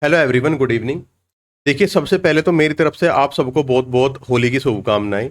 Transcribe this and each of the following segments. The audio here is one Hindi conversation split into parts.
Hello everyone, good evening. देखिए, सबसे पहले तो मेरी तरफ से आप सबको बहुत बहुत होली की शुभकामनाएं।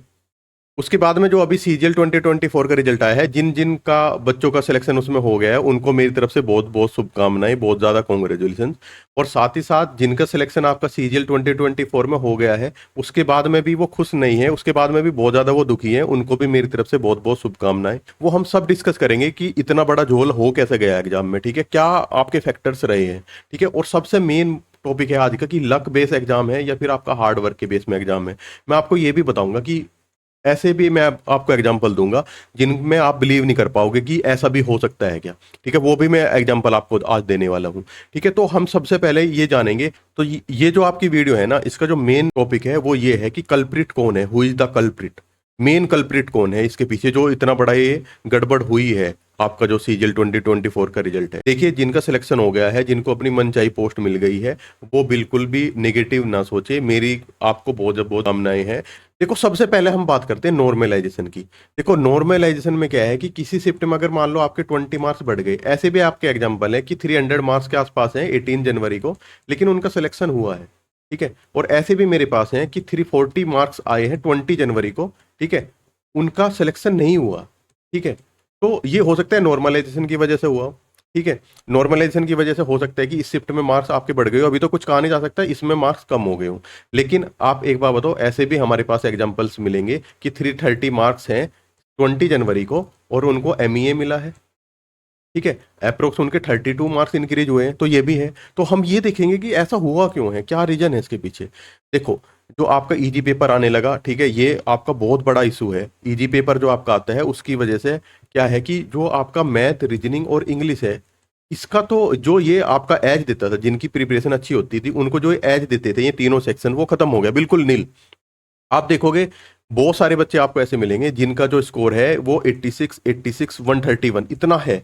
उसके बाद में जो अभी सीजीएल 2024 का रिजल्ट आया है, जिन जिन का बच्चों का सिलेक्शन उसमें हो गया है, उनको मेरी तरफ से बहुत बहुत शुभकामनाएं, बहुत ज़्यादा कॉन्ग्रेचुलेशन। और साथ ही साथ जिनका सिलेक्शन आपका सीजीएल 2024 में हो गया है, उसके बाद में भी वो खुश नहीं है, उसके बाद में भी बहुत ज़्यादा वो दुखी है, उनको भी मेरी तरफ से बहुत बहुत शुभकामनाएं। वो हम सब डिस्कस करेंगे कि इतना बड़ा झोल हो कैसे गया एग्जाम में, ठीक है, क्या आपके फैक्टर्स रहे हैं, ठीक है। और सबसे मेन टॉपिक है आज का कि लक बेस एग्जाम है या फिर आपका हार्ड वर्क के बेस में एग्जाम है। मैं आपको ये भी बताऊंगा कि ऐसे भी मैं आपको एग्जांपल दूंगा जिनमें आप बिलीव नहीं कर पाओगे कि ऐसा भी हो सकता है क्या, ठीक है। वो भी मैं एग्जांपल आपको आज देने वाला हूँ, ठीक है। तो हम सबसे पहले ये जानेंगे, तो ये जो आपकी वीडियो है ना, इसका जो मेन टॉपिक है वो ये है कि कल्प्रिट कौन है, who is the culprit. Main culprit कौन है इसके पीछे जो इतना बड़ा ये गड़बड़ हुई है आपका जो सीजीएल 2024 का रिजल्ट है। देखिए, जिनका सिलेक्शन हो गया है, जिनको अपनी मनचाही पोस्ट मिल गई है, वो बिल्कुल भी नेगेटिव ना सोचे। मेरी आपको बहुत बहुत कामनाएं हैं। देखो, सबसे पहले हम बात करते हैं नॉर्मलाइजेशन की। देखो, नॉर्मलाइजेशन में क्या है कि किसी शिफ्ट में अगर मान लो आपके 20 मार्क्स बढ़ गए, ऐसे भी आपके एग्जाम्पल है कि 300 मार्क्स के आसपास है 18 जनवरी को, लेकिन उनका सिलेक्शन हुआ है, ठीक है। और ऐसे भी मेरे पास हैं कि 340 मार्क्स आए हैं 20 जनवरी को, ठीक है, उनका सिलेक्शन नहीं हुआ, ठीक है। तो ये हो सकता है नॉर्मलाइजेशन की वजह से हुआ, ठीक है। नॉर्मलाइजेशन की वजह से हो सकता है कि इस शिफ्ट में मार्क्स आपके बढ़ गए हो, अभी तो कुछ कहा नहीं जा सकता, इसमें मार्क्स कम हो गए हो। लेकिन आप एक बात बताओ, ऐसे भी हमारे पास एग्जांपल्स मिलेंगे कि 330 मार्क्स हैं 20 जनवरी को और उनको एमईए मिला है, ठीक है। अप्रोक्स उनके 32 मार्क्स इंक्रीज हुए हैं, तो ये भी है। तो हम ये देखेंगे कि ऐसा हुआ क्यों है, क्या रीजन है इसके पीछे। देखो, जो आपका इजी पेपर आने लगा, ठीक है, ये आपका बहुत बड़ा इशू है। इजी पेपर जो आपका आता है उसकी वजह से क्या है कि जो आपका मैथ, रीजनिंग और इंग्लिश है, इसका तो जो ये आपका एज देता था, जिनकी प्रिपरेशन अच्छी होती थी उनको जो एज देते थे ये तीनों सेक्शन, वो खत्म हो गया, बिल्कुल नील। आप देखोगे बहुत सारे बच्चे आपको ऐसे मिलेंगे जिनका जो स्कोर है वो 86, 86, 131 इतना है।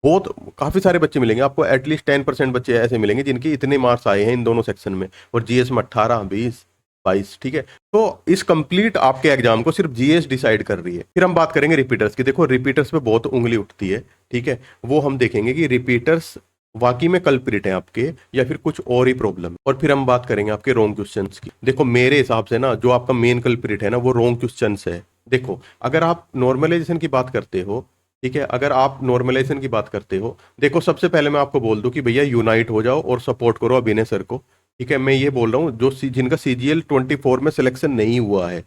बहुत काफी सारे बच्चे मिलेंगे आपको, एटलीस्ट 10% बच्चे ऐसे मिलेंगे जिनके इतने मार्क्स आए हैं इन दोनों सेक्शन में, और जीएस में 18, 20, 22, ठीक है। तो इस कंप्लीट आपके एग्जाम को सिर्फ जीएस डिसाइड कर रही है। फिर हम बात करेंगे रिपीटर्स की। देखो, रिपीटर्स पे बहुत उंगली उठती है, ठीक है। वो हम देखेंगे कि रिपीटर्स वाकई में कल्प्रिट है आपके या फिर कुछ और ही प्रॉब्लम। और फिर हम बात करेंगे आपके रॉन्ग क्वेश्चंस की। देखो, मेरे हिसाब से ना जो आपका मेन कल्प्रिट है ना, वो रॉन्ग क्वेश्चंस है। देखो, अगर आप नॉर्मलाइजेशन की बात करते हो, ठीक है, अगर आप नॉर्मलाइजेशन की बात करते हो, देखो सबसे पहले मैं आपको बोल दूं कि भैया यूनाइट हो जाओ और सपोर्ट करो अभिनय सर को, ठीक है। मैं ये बोल रहा हूँ जो जिनका सीजीएल 24 में सिलेक्शन नहीं हुआ है,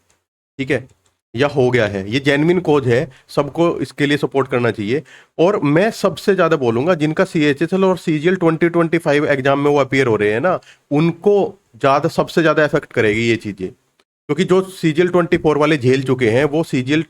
ठीक है, या हो गया है, ये जेन्युइन कोज है, सबको इसके लिए सपोर्ट करना चाहिए। और मैं सबसे ज्यादा बोलूंगा जिनका सीएचएसएल और सीजीएल 2025 एग्जाम में वो अपीयर हो रहे हैं ना, उनको ज्यादा, सबसे ज्यादा इफेक्ट करेगी ये चीजें। क्योंकि जो सीजीएल 24 वाले झेल चुके हैं, वो सीजीएल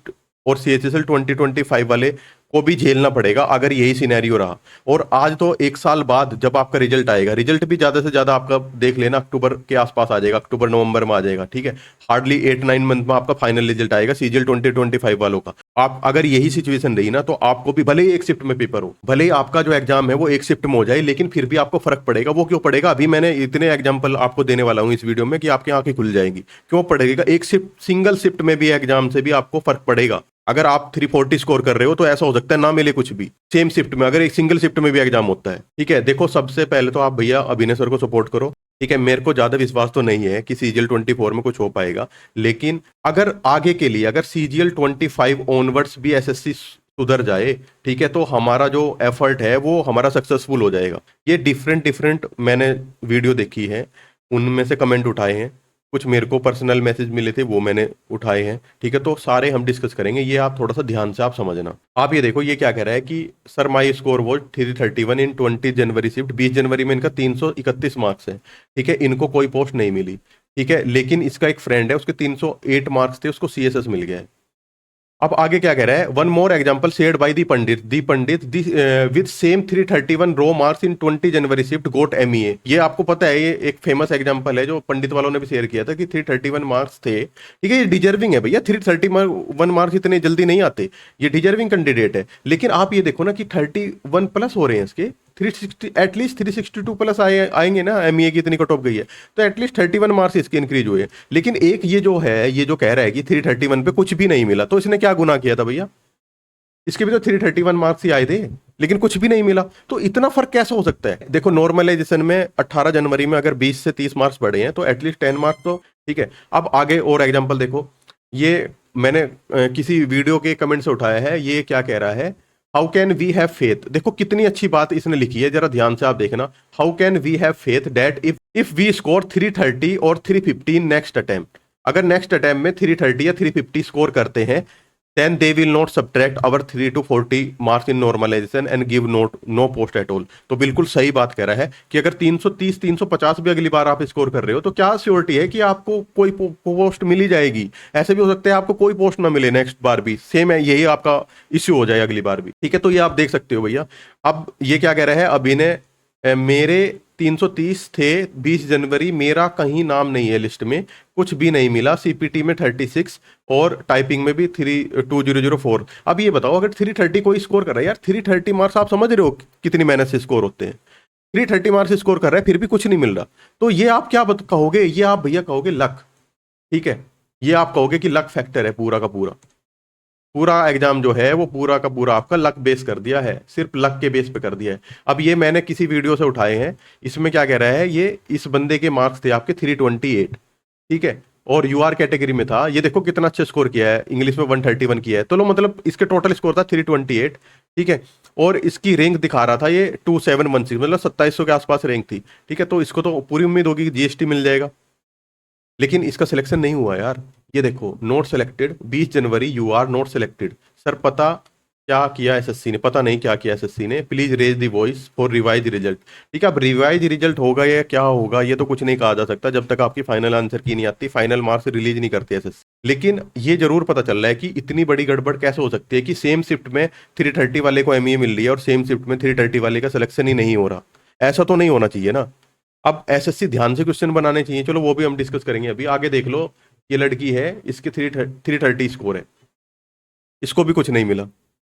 और सीएचएसएल 2025 वाले को भी झेलना पड़ेगा अगर यही सिनेरियो रहा। और आज तो एक साल बाद जब आपका रिजल्ट आएगा, रिजल्ट भी ज्यादा से ज्यादा आपका देख लेना अक्टूबर के आसपास आ जाएगा, अक्टूबर नवंबर में आ जाएगा, ठीक है। हार्डली 8-9 मंथ में आपका फाइनल रिजल्ट आएगा सीजीएल 2025 वालों का। आप अगर यही सिचुएशन रही ना, तो आपको भी भले ही एक शिफ्ट में पेपर हो, भले ही आपका जो एग्जाम है वो एक शिफ्ट में हो जाए, लेकिन फिर भी आपको फर्क पड़ेगा। वो क्यों पड़ेगा, अभी मैंने इतने एग्जाम्पल आपको देने वाला हूँ इस वीडियो में कि आपकी आंखें खुल जाएंगी। क्यों पड़ेगा, एक शिफ्ट, सिंगल शिफ्ट में भी एग्जाम से भी आपको फर्क पड़ेगा। अगर आप 340 स्कोर कर रहे हो तो ऐसा हो सकता है ना मिले कुछ भी सेम शिफ्ट में, अगर एक सिंगल शिफ्ट में भी एग्जाम होता है, ठीक है। देखो, सबसे पहले तो आप भैया अभिनय सर को सपोर्ट करो, ठीक है। मेरे को ज्यादा विश्वास तो नहीं है कि सीजीएल 24 में कुछ हो पाएगा, लेकिन अगर आगे के लिए, अगर सीजीएल 25 ऑनवर्ड्स भी एसएससी सुधर जाए, ठीक है, तो हमारा जो एफर्ट है वो हमारा सक्सेसफुल हो जाएगा। ये डिफरेंट डिफरेंट मैंने वीडियो देखी है, उनमें से कमेंट उठाए हैं, कुछ मेरे को पर्सनल मैसेज मिले थे वो मैंने उठाए हैं, ठीक है। तो सारे हम डिस्कस करेंगे, ये आप थोड़ा सा ध्यान से आप समझना। आप ये देखो, ये क्या कह रहा है कि sir my score was 331 in 20 January shift, 20 जनवरी में इनका 331 मार्क्स है, ठीक है, इनको कोई पोस्ट नहीं मिली, ठीक है। लेकिन इसका एक फ्रेंड है, उसके 308 मार्क्स थे, उसको सीएसएस मिल गया है। अब आगे क्या कह रहा है, one more example shared by the Pandit with same 331 raw marks in 20 January shift got MEA. ये आपको पता है, ये एक फेमस एग्जाम्पल है जो पंडित वालों ने भी शेयर किया था कि 331 मार्क्स थे, ठीक है। ये डिजर्विंग है भैया, 331 मार्क्स इतने जल्दी नहीं आते, ये डिजर्विंग कैंडिडेट है। लेकिन आप ये देखो ना कि 31 प्लस हो रहे हैं इसके, 360, एटलीस्ट 362 प्लस आएंगे ना, एमईए की इतनी कट ऑफ गई है, तो एटलीस्ट 31 मार्क्स इसके इंक्रीज हुए। लेकिन एक ये जो है, ये जो कह रहा है कि 331 पे कुछ भी नहीं मिला, तो इसने क्या गुनाह किया था भैया, इसके भी तो 331 मार्क्स ही आए थे। लेकिन कुछ भी नहीं मिला। तो इतना फर्क कैसे हो सकता है? देखो नॉर्मलाइजेशन में 18 जनवरी में अगर 20 से 30 मार्क्स बढ़े हैं तो एटलीस्ट 10 मार्क्स तो ठीक है। अब आगे और एग्जांपल देखो, ये मैंने किसी वीडियो के कमेंट से उठाया है। ये क्या कह रहा है, how can we have faith. देखो कितनी अच्छी बात इसने लिखी है, जरा ध्यान से आप देखना। How can we have faith that if we score 330 और 315 नेक्स्ट अटेम्प्ट, अगर नेक्स्ट अटेम्प्ट में 330 या 350 स्कोर करते हैं, then they will not subtract our 3 to 40 marks in normalization and give no post at all। तो बिल्कुल सही बात कह रहा है कि अगर 330 350 भी अगली बार आप स्कोर कर रहे हो तो क्या श्योरिटी है कि आपको कोई पोस्ट मिली जाएगी? ऐसे भी हो सकता है आपको कोई पोस्ट ना मिले नेक्स्ट बार भी, सेम है, यही आपका इश्यू हो जाए अगली बार भी, ठीक है। तो ये आप देख सकते हो भैया। अब ये क्या कह रहा है, अभी ने मेरे 330 थे 20 जनवरी, मेरा कहीं नाम नहीं है लिस्ट में, कुछ भी नहीं मिला। सीपीटी में 36 और टाइपिंग में भी 2004। अब ये बताओ अगर 330 कोई स्कोर कर रहा है यार, 330 मार्क्स आप समझ रहे हो कितनी मेहनत से स्कोर होते हैं? 330 मार्क्स स्कोर कर रहा है फिर भी कुछ नहीं मिल रहा, तो ये आप क्या कहोगे? ये आप भैया कहोगे लक, ठीक है। ये आप कहोगे कि लक फैक्टर है पूरा का पूरा। पूरा एग्जाम जो है वो पूरा का पूरा आपका लक बेस कर दिया है, सिर्फ लक के बेस पे कर दिया है। अब ये मैंने किसी वीडियो से उठाए हैं, इसमें क्या कह रहा है, ये इस बंदे के मार्क्स थे आपके 328, ठीक है, और यूआर कैटेगरी में था। ये देखो कितना अच्छा स्कोर किया है, इंग्लिश में 131 किया है, तो लो मतलब इसके टोटल स्कोर था 328, ठीक है। और इसकी रैंक दिखा रहा था ये 2716, मतलब 2700 के आसपास रैंक थी, ठीक है। तो इसको तो पूरी उम्मीद होगी कि जीएसटी मिल जाएगा, लेकिन इसका सिलेक्शन नहीं हुआ यार। ये देखो not selected 20 January, you are not selected. Sir पता क्या किया एसएससी ने, पता नहीं क्या किया एसएससी ने, please raise the voice for revise result. ठीक है, अब रिवाइज रिजल्ट होगा या क्या होगा ये तो कुछ नहीं कहा जा सकता जब तक आपकी फाइनल आंसर की नहीं आती, फाइनल मार्क्स रिलीज नहीं करती एसएससी। लेकिन ये जरूर पता चल रहा है कि इतनी बड़ी गड़बड़ कैसे हो सकती है कि सेम शिफ्ट में 330 वाले को एमईए मिल रही है और सेम शिफ्ट में 330 वाले का सिलेक्शन ही नहीं हो रहा। ऐसा तो नहीं होना चाहिए ना। अब एसएससी ध्यान से क्वेश्चन बनाने चाहिए, चलो वो भी हम डिस्कस करेंगे अभी आगे। देख लो ये लड़की है, इसके 330 स्कोर है, इसको भी कुछ नहीं मिला।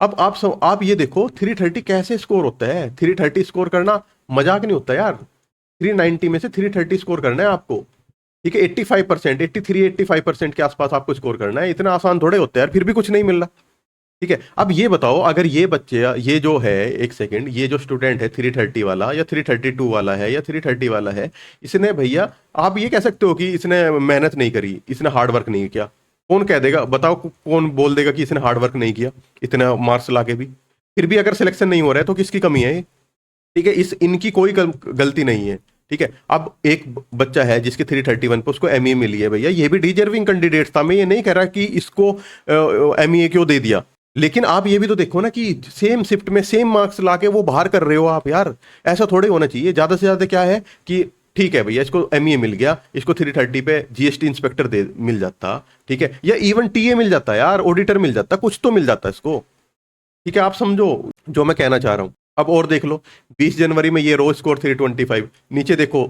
अब आप ये देखो 330 कैसे स्कोर होता है। 330 स्कोर करना मजाक नहीं होता यार। 390 में से 330 स्कोर करना है आपको, ठीक है। 85%, 85% के आसपास आपको स्कोर करना है, इतना आसान थोड़े होता है यार, फिर भी कुछ नहीं मिल रहा, ठीक है। अब ये बताओ अगर ये बच्चे, ये जो है, एक सेकंड, ये जो स्टूडेंट है 330 वाला या 332 वाला है या 330 वाला है, इसने भैया आप ये कह सकते हो कि इसने मेहनत नहीं करी, इसने हार्ड वर्क नहीं किया? कौन कह देगा, बताओ कौन बोल देगा कि इसने हार्ड वर्क नहीं किया इतना मार्क्स लाके भी? फिर भी अगर सिलेक्शन नहीं हो रहा है तो किसकी कमी है? ठीक है, इनकी कोई गलती नहीं है, ठीक है। अब एक बच्चा है जिसके 331 पे उसको एमईए मिली है, भैया ये भी डिजर्विंग कैंडिडेट था। मैं ये नहीं कह रहा कि इसको एमईए क्यों दे दिया, लेकिन आप ये भी तो देखो ना कि सेम शिफ्ट में सेम मार्क्स लाके वो बाहर कर रहे हो आप यार। ऐसा थोड़े होना चाहिए। ज्यादा से ज्यादा क्या है कि ठीक है भैया इसको एमईए मिल गया, इसको 330 पे जीएसटी इंस्पेक्टर दे मिल जाता, ठीक है, या इवन टीए मिल जाता यार, ऑडिटर मिल जाता, कुछ तो मिल जाता इसको, ठीक है। आप समझो जो मैं कहना चाह रहा हूं। अब और देख लो 20 जनवरी में ये रो स्कोर 325, नीचे देखो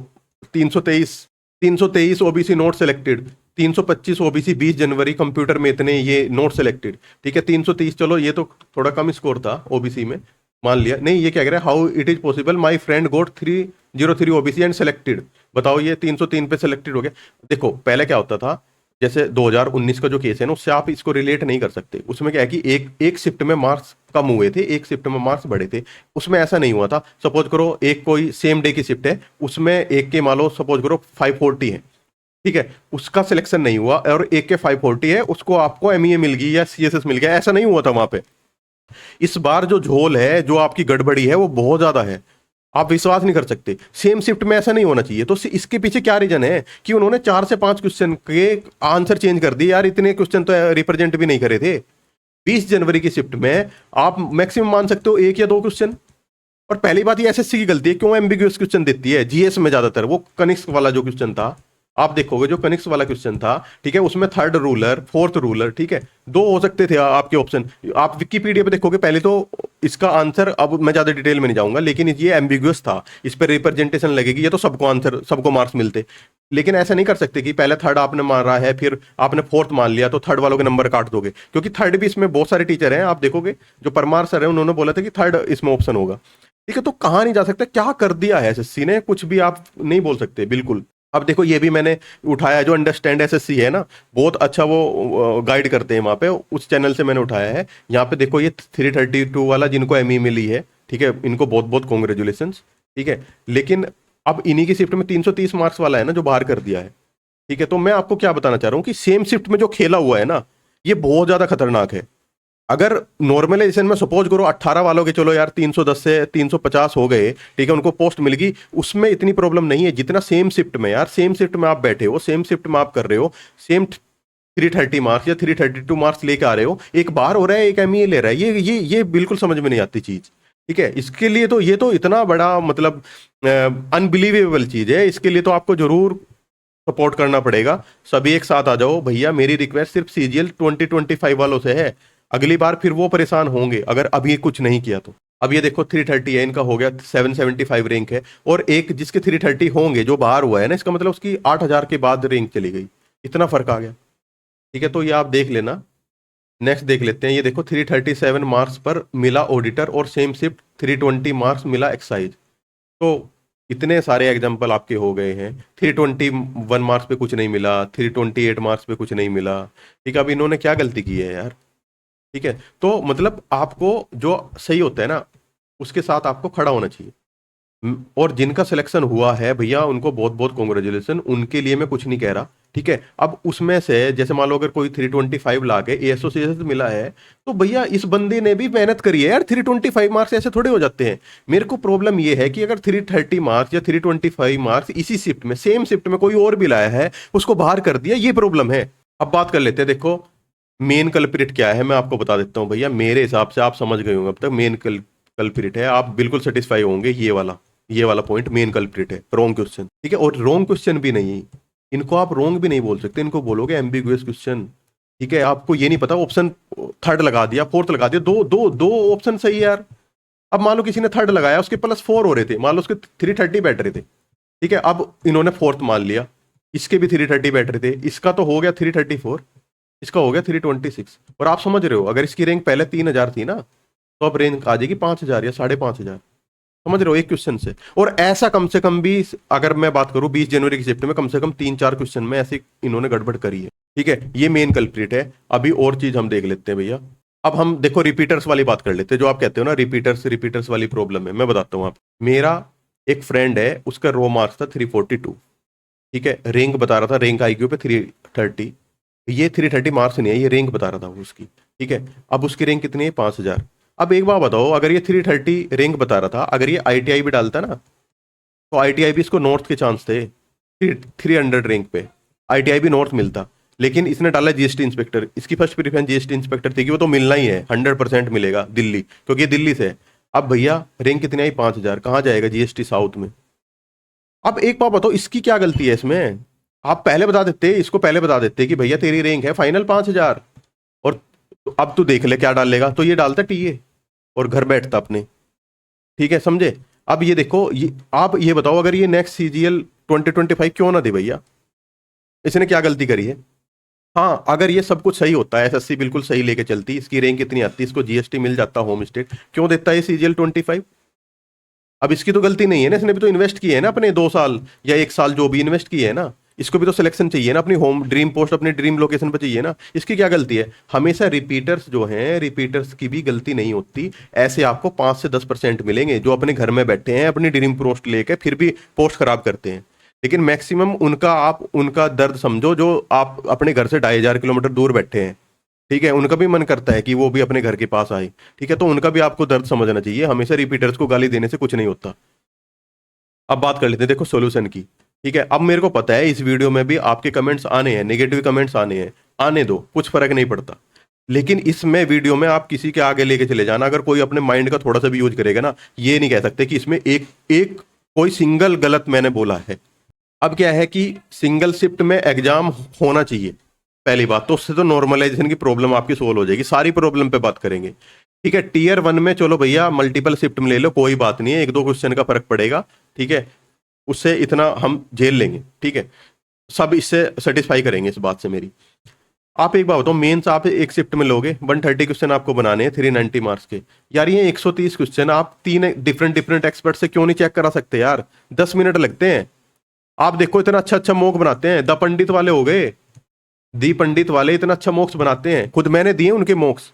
323 ओबीसी नोट सेलेक्टेड, 325 ओबीसी 20 जनवरी कंप्यूटर में इतने ये नोट सेलेक्टेड, ठीक है। 330 चलो ये तो थोड़ा कम स्कोर था ओबीसी में, मान लिया। नहीं ये क्या कह रहा है, how it is possible my friend got 303 OBC and selected. बताओ ये 303 पे सेलेक्टेड हो गया। देखो पहले क्या होता था, जैसे 2019 का जो केस है ना, उससे आप इसको रिलेट नहीं कर सकते। उसमें क्या है कि एक शिफ्ट में मार्क्स कम हुए थे, एक शिफ्ट में मार्क्स बढ़े थे। उसमें ऐसा नहीं हुआ था। सपोज करो एक कोई सेम डे की शिफ्ट है, उसमें एक के मान लो सपोज करो 540 है, ठीक है, उसका सिलेक्शन नहीं हुआ, और एक के 540 है, उसको आपको एमईए मिल गई या सीएसएस मिल गया। ऐसा नहीं हुआ था वहां पे। इस बार जो झोल है, जो आपकी गड़बड़ी है, वो बहुत ज्यादा है, आप विश्वास नहीं कर सकते। सेम शिफ्ट में ऐसा नहीं होना चाहिए। तो इसके पीछे क्या रीजन है कि उन्होंने 4 से 5 क्वेश्चन के आंसर चेंज कर दिए यार। इतने क्वेश्चन तो रिप्रेजेंट भी नहीं करे थे 20 जनवरी की शिफ्ट में। आप मैक्सिमम मान सकते हो 1 या 2 क्वेश्चन। और पहली बात ये एसएससी की गलती है, क्यों एम्बिग्यूअस क्वेश्चन देती है जीएस में ज्यादातर। वो कनिष्क वाला जो क्वेश्चन था, आप देखोगे जो कनिष्क वाला क्वेश्चन था, ठीक है, उसमें 3rd रूलर 4th रूलर, ठीक है, 2 हो सकते थे आपके ऑप्शन। आप विकिपीडिया पे देखोगे पहले तो इसका आंसर, अब मैं ज्यादा डिटेल में नहीं जाऊंगा, लेकिन ये एम्बिग्यूअस था, इस पर रिप्रेजेंटेशन लगेगी, ये तो सबको आंसर, सबको मार्क्स मिलते। लेकिन ऐसा नहीं कर सकते कि पहले 3rd आपने मारा है फिर आपने 4th मान लिया तो 3rd वालों के नंबर काट दोगे, क्योंकि 3rd भी इसमें बहुत सारे टीचर हैं। आप देखोगे जो परमार सर है उन्होंने बोला था कि 3rd इसमें ऑप्शन होगा, ठीक है। तो कहाँ नहीं जा सकता, क्या कर दिया है एसएससी ने, कुछ भी आप नहीं बोल सकते बिल्कुल। अब देखो ये भी मैंने उठाया, जो अंडरस्टैंड एसएससी है ना, बहुत अच्छा वो गाइड करते हैं वहां पे, उस चैनल से मैंने उठाया है। यहाँ पे देखो ये 332 वाला जिनको एमई मिली है, ठीक है, इनको बहुत बहुत कॉन्ग्रेचुलेशन। ठीक है, लेकिन अब इन्हीं की शिफ्ट में 330 मार्क्स वाला है ना जो बाहर कर दिया है। ठीक है, तो मैं आपको क्या बताना चाह रहा हूं कि सेम शिफ्ट में जो खेला हुआ है ना, ये बहुत ज्यादा खतरनाक है। अगर नॉर्मलाइजेशन में सपोज करो 18 वालों के चलो यार 310 से 350 हो गए, ठीक है, उनको पोस्ट मिल गई, उसमें इतनी प्रॉब्लम नहीं है जितना सेम शिफ्ट में। यार सेम शिफ्ट में आप बैठे हो, सेम शिफ्ट में आप कर रहे हो, सेम 330 मार्क्स या 332 मार्क्स लेके आ रहे हो, एक बार हो रहा है एक एमईए ले रहा है, ये बिल्कुल समझ में नहीं आती चीज। ठीक है, इसके लिए तो ये तो इतना बड़ा मतलब अनबिलीवेबल चीज है, इसके लिए तो आपको जरूर सपोर्ट करना पड़ेगा। सभी एक साथ आ जाओ भैया, मेरी रिक्वेस्ट सिर्फ सीजीएल 2025 वालों से है। अगली बार फिर वो परेशान होंगे अगर अभी कुछ नहीं किया तो। अब ये देखो 330 है, इनका हो गया 775 रैंक है, और एक जिसके 330 होंगे जो बाहर हुआ है ना, इसका मतलब उसकी 8000 के बाद रैंक चली गई, इतना फर्क आ गया। ठीक है, तो ये आप देख लेना। नेक्स्ट देख लेते हैं, ये देखो 337 मार्क्स पर मिला ऑडिटर और सेम शिफ्ट 320 मार्क्स मिला एक्साइज। तो इतने सारे एग्जाम्पल आपके हो गए हैं। 321 मार्क्स पे कुछ नहीं मिला, 328 मार्क्स पे कुछ नहीं मिला। ठीक है, अब इन्होंने क्या गलती की है यार। ठीक है, तो मतलब आपको जो सही होता है ना उसके साथ आपको खड़ा होना चाहिए। और जिनका सिलेक्शन हुआ है भैया उनको बहुत बहुत कॉन्ग्रेचुलेसन, उनके लिए मैं कुछ नहीं कह रहा। ठीक है, अब उसमें से जैसे मान लो अगर कोई 325 ला के एसोसिएशन मिला है, तो भैया इस बंदे ने भी मेहनत करी है यार, 325 मार्क्स ऐसे थोड़े हो जाते हैं। मेरे को प्रॉब्लम ये है कि अगर 330 मार्क्स या 325 मार्क्स इसी शिफ्ट में, सेम शिफ्ट में कोई और भी लाया है, उसको बाहर कर दिया, ये प्रॉब्लम है। अब बात कर लेते हैं, देखो मेन कल्प्रिट क्या है मैं आपको बता देता हूँ भैया। मेरे हिसाब से आप समझ गए होंगे अब तक, मेन कल्प्रिट है, आप बिल्कुल सेटिस्फाई होंगे, ये वाला पॉइंट मेन कल्प्रिट है, रॉन्ग क्वेश्चन। ठीक है, और रॉन्ग क्वेश्चन भी नहीं, इनको आप रॉन्ग भी नहीं बोल सकते, इनको बोलोगे एम्बिगुअस क्वेश्चन। ठीक है, आपको ये नहीं पता, ऑप्शन थर्ड लगा दिया, फोर्थ लगा दिया, दो दो दो ऑप्शन सही है यार। अब मान लो किसी ने थर्ड लगाया, उसके +4 हो रहे थे, मान लो उसके 330 बैठ रहे थे। ठीक है, अब इन्होंने फोर्थ मान लिया, इसके भी 330 बैठ रहे थे, इसका तो हो गया 334, इसका हो गया 326। और आप समझ रहे हो अगर इसकी रैंक पहले 3000 थी ना, तो अब रैंक आ जाएगी 5000 या 5500। समझ रहे हो, एक क्वेश्चन से। और ऐसा कम से कम भी अगर मैं बात करूं 20 जनवरी की शिफ्ट में कम से कम 3-4 क्वेश्चन में ऐसे इन्होंने गड़बड़ करी है। ठीक है, ये मेन कल्प्रिट है। अभी और चीज हम देख लेते हैं भैया। अब हम देखो रिपीटर्स वाली बात कर लेते हैं, जो आप कहते हो ना रिपीटर्स वाली प्रॉब्लम है। मैं बताता हूँ आप, मेरा एक फ्रेंड है, उसका रो मार्क्स था 342। ठीक है, रैंक बता रहा था, रैंक आईक्यू पे 330, ये 330 मार्क्स नहीं है, ये रैंक बता रहा था वो उसकी। ठीक है, अब उसकी रैंक कितनी है, 5000। अब एक बात बताओ, अगर ये 330 रैंक बता रहा था, अगर ये आईटीआई भी डालता ना, तो आईटीआई भी इसको नॉर्थ के चांस थे, 300 रैंक पे आईटीआई भी नॉर्थ मिलता। लेकिन इसने डाला जीएसटी इंस्पेक्टर, इसकी फर्स्ट प्रेफरेंस जीएसटी इंस्पेक्टर थी कि वो तो मिलना ही है, 100% मिलेगा दिल्ली, क्योंकि ये दिल्ली से है। अब भैया रैंक कितनी आई, 5000, कहाँ जाएगा जीएसटी साउथ में। अब एक बात बताओ, इसकी क्या गलती है इसमें। आप पहले बता देते, इसको पहले बता देते कि भैया तेरी रैंक है फाइनल 5000, और अब तू देख ले क्या डालेगा, तो ये डालता टीए और घर बैठता अपने। ठीक है, समझे। अब ये देखो, आप ये बताओ, अगर ये नेक्स्ट सीजीएल 2025 क्यों ना दे भैया, इसने क्या गलती करी है। हाँ, अगर ये सब कुछ सही होता है, एसएससी बिल्कुल सही लेके चलती, इसकी रैंक कितनी आती, इसको जीएसटी मिल जाता होम स्टेट, क्यों देता है सीजीएल 25। अब इसकी तो गलती नहीं है ना, इसने भी तो इन्वेस्ट किए है ना अपने 2 साल या 1 साल जो भी इन्वेस्ट किए है ना, इसको भी तो सिलेक्शन चाहिए ना, अपनी होम ड्रीम पोस्ट अपनी ड्रीम लोकेशन पर चाहिए ना। इसकी क्या गलती है। हमेशा रिपीटर्स जो हैं, रिपीटर्स की भी गलती नहीं होती। ऐसे आपको 5 से 10% मिलेंगे जो अपने घर में बैठे हैं, अपनी ड्रीम पोस्ट लेके फिर भी पोस्ट खराब करते हैं। लेकिन मैक्सिमम उनका, आप उनका दर्द समझो जो आप अपने घर से 2500 किलोमीटर दूर बैठे हैं। ठीक है, उनका भी मन करता है कि वो भी अपने घर के पास आए। ठीक है, तो उनका भी आपको दर्द समझना चाहिए, हमेशा रिपीटर्स को गाली देने से कुछ नहीं होता। अब बात कर लेते हैं देखो सॉल्यूशन की। ठीक है, अब मेरे को पता है इस वीडियो में भी आपके कमेंट्स आने हैं, नेगेटिव कमेंट्स आने हैं, आने दो, कुछ फर्क नहीं पड़ता। लेकिन इसमें वीडियो में आप किसी के आगे लेके चले जाना, अगर कोई अपने माइंड का थोड़ा सा भी यूज करेगा ना, ये नहीं कह सकते कि इसमें एक एक कोई सिंगल गलत मैंने बोला है। अब क्या है कि सिंगल शिफ्ट में एग्जाम होना चाहिए, पहली बात तो, उससे तो नॉर्मलाइजेशन की प्रॉब्लम आपकी सोल्व हो जाएगी। सारी प्रॉब्लम पे बात करेंगे। ठीक है, टीयर 1 में चलो भैया मल्टीपल शिफ्ट में ले लो, कोई बात नहीं है, 1-2 क्वेश्चन का फर्क पड़ेगा। ठीक है, उससे इतना हम झेल लेंगे। ठीक है, सब इससे सेटिस्फाई करेंगे इस बात से मेरी। आप एक बात बताओ, मेंस आप एक शिफ्ट में लोगे, 130 क्वेश्चन आपको बनाने हैं 390 मार्क्स के। यार ये 130 क्वेश्चन आप 3 डिफरेंट एक्सपर्ट से क्यों नहीं चेक करा सकते यार, 10 मिनट लगते हैं। आप देखो इतना अच्छा अच्छा मॉक बनाते हैं, द पंडित वाले हो गए, दी पंडित वाले इतना अच्छा मॉक्स बनाते हैं, खुद मैंने दिए उनके मॉक्स,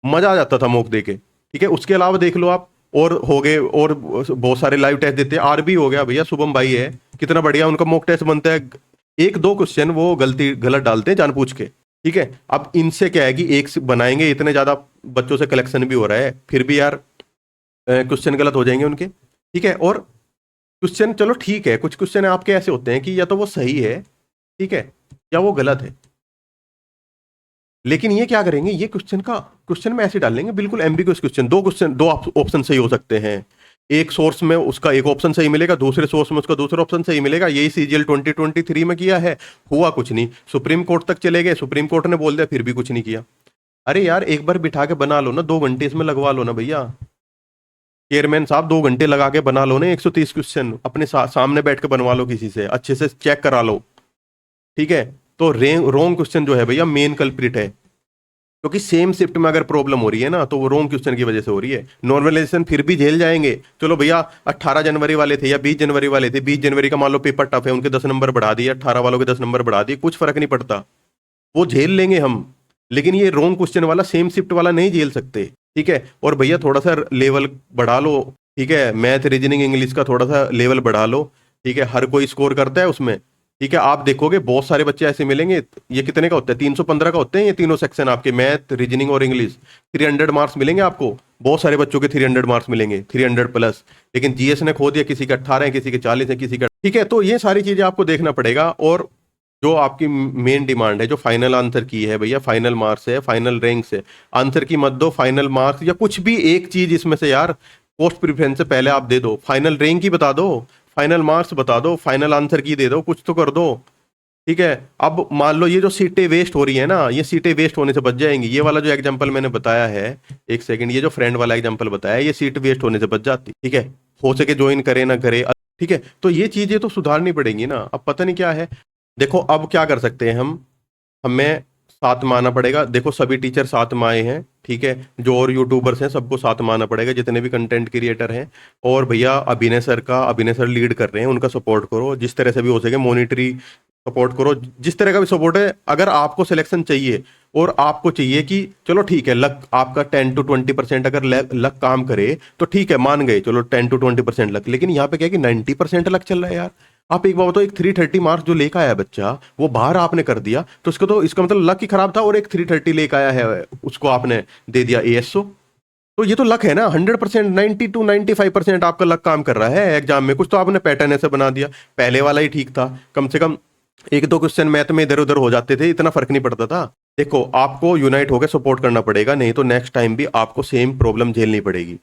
मजा आ जाता था मॉक देके। ठीक है, उसके अलावा देख लो आप और हो गए, और बहुत सारे लाइव टेस्ट देते हैं। आरबी हो गया भैया, शुभम भाई है, कितना बढ़िया उनका मॉक टेस्ट बनता है। एक दो क्वेश्चन वो गलत डालते हैं जानबूझ के, ठीक है। अब इनसे क्या है कि एक से बनाएंगे, इतने ज्यादा बच्चों से कलेक्शन भी हो रहा है, फिर भी यार क्वेश्चन गलत हो जाएंगे उनके, ठीक है। और क्वेश्चन चलो ठीक है, कुछ क्वेश्चन आपके ऐसे होते हैं कि या तो वो सही है, ठीक है, या वो गलत है। लेकिन ये क्या करेंगे, ये क्वेश्चन में ऐसे डालेंगे बिल्कुल एम्बिगुअस क्वेश्चन, दो ऑप्शन सही हो सकते हैं। एक सोर्स में उसका एक ऑप्शन सही मिलेगा, दूसरे सोर्स में उसका दूसरा ऑप्शन सही मिलेगा। यही सीजीएल 2023 में किया है, हुआ कुछ नहीं। सुप्रीम कोर्ट तक चले गए, सुप्रीम कोर्ट ने बोल दिया, फिर भी कुछ नहीं किया। अरे यार एक बार बिठा के बना लो ना, 2 घंटे इसमें लगवा लो ना भैया। चेयरमैन साहब 2 घंटे लगा के बना लो ना 130 क्वेश्चन, अपने सामने बैठ के बनवा लो, किसी से अच्छे से चेक करा लो, ठीक है। तो रोंग क्वेश्चन जो है भैया मेन कल्प्रिट है, क्योंकि सेम शिफ्ट में अगर प्रॉब्लम हो रही है ना, तो वो रोंग क्वेश्चन की वजह से हो रही है। नॉर्मलाइजेशन फिर भी झेल जाएंगे, चलो भैया 18 जनवरी वाले थे या 20 जनवरी वाले थे, 20 जनवरी का मान लो पेपर टफ है, उनके 10 नंबर बढ़ा दिए, 18 वालों के 10 नंबर बढ़ा दिए, कुछ फर्क नहीं पड़ता, वो झेल लेंगे हम। लेकिन ये रोंग क्वेश्चन वाला, सेम शिफ्ट वाला नहीं झेल सकते, ठीक है। और भैया थोड़ा सा लेवल बढ़ा लो, ठीक है, मैथ रीजनिंग इंग्लिश का थोड़ा सा लेवल बढ़ा लो, ठीक है। हर कोई स्कोर करता है उसमें, ठीक है। आप देखोगे बहुत सारे बच्चे ऐसे मिलेंगे, ये कितने का होता है, 315 का होते हैं ये तीनों सेक्शन आपके, मैथ रीजनिंग और इंग्लिश, 300 मार्क्स मिलेंगे आपको। बहुत सारे बच्चों के 300 मार्क्स मिलेंगे, 300 प्लस। लेकिन जीएस ने खो दिया, किसी का 18 है, किसी के 40 है, किसी का, ठीक है। तो ये सारी चीजें आपको देखना पड़ेगा। और जो आपकी मेन डिमांड है, जो फाइनल आंसर की है भैया, फाइनल मार्क्स है, फाइनल रैंक्स है, आंसर की मत दो, फाइनल मार्क्स या कुछ भी एक चीज इसमें से यार, पोस्ट प्रेफरेंस से पहले आप दे दो, फाइनल रैंक ही बता दो, फाइनल मार्क्स बता दो, फाइनल आंसर की दे दो, कुछ तो कर दो, ठीक है। अब मान लो ये जो सीटें वेस्ट हो रही है ना, ये सीटें वेस्ट होने से बच जाएंगी। ये वाला जो एग्जांपल मैंने बताया है, एक सेकंड, ये जो फ्रेंड वाला एग्जांपल बताया, ये सीट वेस्ट होने से बच जाती, ठीक है। हो सके ज्वाइन करे ना करे, ठीक है। तो ये चीजें तो सुधारनी पड़ेंगी ना। अब पता नहीं क्या है, देखो अब क्या कर सकते हैं हम, हमें साथ में आना पड़ेगा। देखो सभी टीचर साथ में आए हैं, ठीक है, जो और यूट्यूबर्स हैं सबको साथ में आना पड़ेगा, जितने भी कंटेंट क्रिएटर हैं। और भैया अभिनय सर लीड कर रहे हैं, उनका सपोर्ट करो जिस तरह से भी हो सके, मॉनिटरी सपोर्ट करो, जिस तरह का भी सपोर्ट है। अगर आपको सिलेक्शन चाहिए और आपको चाहिए कि चलो ठीक है, लक आपका 10 to 20% अगर लक काम करे तो ठीक है, मान गए, चलो 10 to 20% लक। लेकिन यहाँ पे क्या है कि 90% लक चल रहा है यार। आप एक बार बताओ, एक 330 मार्क्स जो लेकर आया बच्चा, वो बाहर आपने कर दिया, तो इसको तो इसका मतलब लक ही खराब था। और एक 330 लेकर आया है, उसको आपने दे दिया एएसओ, तो ये तो लक है ना। 100%, 90 to 95% आपका लक काम कर रहा है एग्जाम में। कुछ तो आपने पैटर्न ऐसे बना दिया, पहले वाला ही ठीक था, कम से कम एक दो क्वेश्चन मैथ में इधर उधर हो जाते थे, इतना फर्क नहीं पड़ता था। देखो आपको यूनाइट होकर सपोर्ट करना पड़ेगा, नहीं तो नेक्स्ट टाइम भी आपको सेम प्रॉब्लम झेलनी पड़ेगी,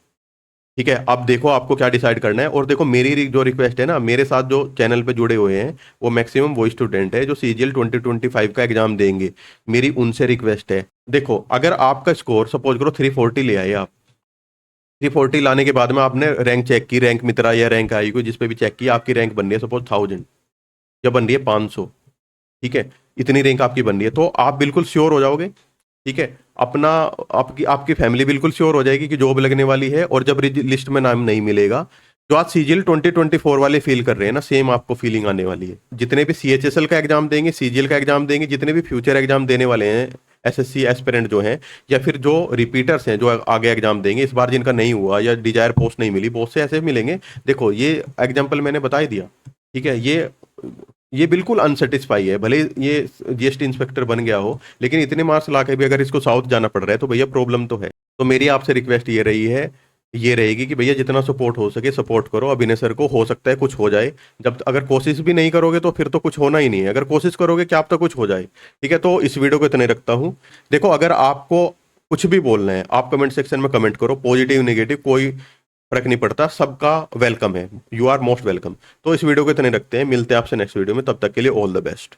ठीक है। अब देखो आपको क्या डिसाइड करना है। और देखो मेरी जो रिक्वेस्ट है ना, मेरे साथ जो चैनल पे जुड़े हुए हैं वो मैक्सिमम वो स्टूडेंट है जो सीजीएल 2025 का एग्जाम देंगे, मेरी उनसे रिक्वेस्ट है। देखो अगर आपका स्कोर सपोज करो 340 ले आए आप, 340 लाने के बाद में आपने रैंक चेक की, रैंक मित्रा या रैंक आई को जिस पे भी चेक किया, आपकी रैंक बन रही है सपोज 1000 या बन रही है 500, ठीक है, इतनी रैंक आपकी बन रही है, तो आप बिल्कुल श्योर हो जाओगे, ठीक है। अपना आपकी आपकी फैमिली बिल्कुल श्योर हो जाएगी कि जॉब लगने वाली है। और जब लिस्ट में नाम नहीं मिलेगा, जो आज सीजीएल 2024 वाले फील कर रहे हैं ना, सेम आपको फीलिंग आने वाली है। जितने भी सीएचएसएल का एग्जाम देंगे, सीजीएल का एग्जाम देंगे, जितने भी फ्यूचर एग्जाम देने वाले हैं, एसएससी एस्पिरेंट जो हैं, या फिर जो रिपीटर्स हैं जो आगे एग्जाम देंगे इस बार, जिनका नहीं हुआ या डिजायर पोस्ट नहीं मिली, बहुत से ऐसे मिलेंगे। देखो ये एग्जाम्पल मैंने बता ही दिया, ठीक है। ये बिल्कुल अनसेटिस्फाई है, भले ये जीएसटी इंस्पेक्टर बन गया हो, लेकिन इतने मार्क्स ला के भी अगर इसको साउथ जाना पड़ रहा है तो भैया प्रॉब्लम तो है। तो मेरी आपसे रिक्वेस्ट ये रहेगी कि भैया जितना सपोर्ट हो सके सपोर्ट करो अभिनय सर को। हो सकता है कुछ हो जाए, जब अगर कोशिश भी नहीं करोगे तो फिर तो कुछ होना ही नहीं है। अगर कोशिश करोगे क्या आप तो कुछ हो जाए, ठीक है। तो इस वीडियो को इतने रखता हूँ। देखो अगर आपको कुछ भी बोलना है, आप कमेंट सेक्शन में कमेंट करो, पॉजिटिव नेगेटिव कोई फर्क नहीं पड़ता, सबका वेलकम है, यू आर मोस्ट वेलकम। तो इस वीडियो को इतने रखते हैं, मिलते हैं आपसे नेक्स्ट वीडियो में, तब तक के लिए ऑल द बेस्ट।